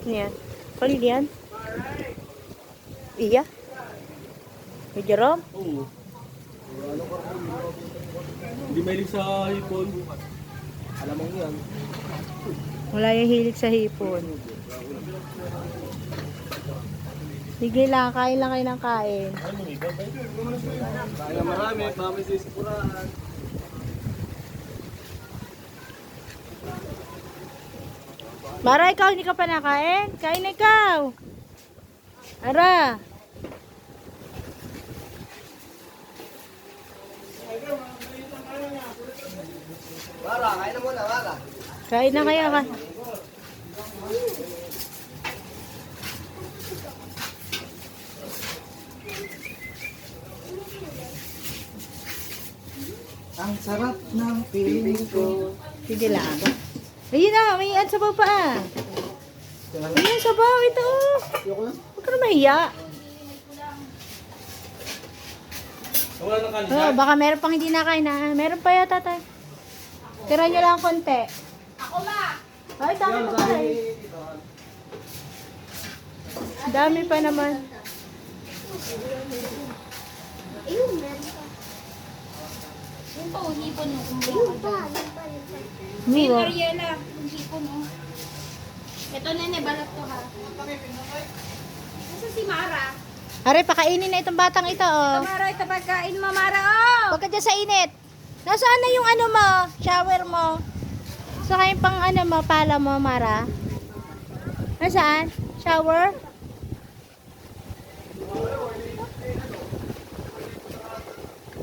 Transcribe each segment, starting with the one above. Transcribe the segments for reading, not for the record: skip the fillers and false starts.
Yan. Palit yan? Iya? May Jerome? Oo. Hindi mahilig sa hipon. Alam mo yan. Wala yung hilig sa hipon. Sige lang, kain lang kayo ng kain. Kaya marami, marami sisipurahan. Mara, ikaw hindi ka pa nakain? Kain na ikaw. Ara. Wala, kain na muna, wala. Kain na kayo. Ang sarap ng feeling ko. Sige lang. Ayun na, may iyan sa baba. Ayun, sabaw. Ito. Huwag ka na mahiya. Wala na kanin. Oh, baka meron pang hindi nakain na. Meron pa yata tayo. Tira nyo lang konti. Ako ma! Ay, dami pa pa eh. Dami pa naman. Ayun, meron pa. Yung pa, hipon mo. Ayun pa. Ayun, Migo. Ariela. Yung hipon mo. Ito, nene, balat ko ha. Nasa si Mara? Are, pakainin na itong batang ito, oh. Mara, ito pagkain mo, Mara, oh! Huwag ka dyan sa init. Nasaan na yung ano mo? Shower mo? Saka yung pang ano mo, pala mo, Mara? Nasaan? Shower?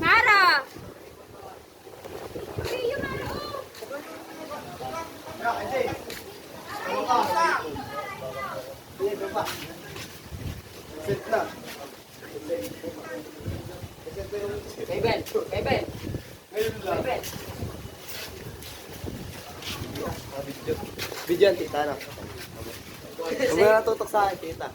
Mara! Hey, yung Mara, oh! Set na. Kaiben, kaiben. Ngayon lang. Video yan, tita na. Huwag mo na tutok sa akin, tita.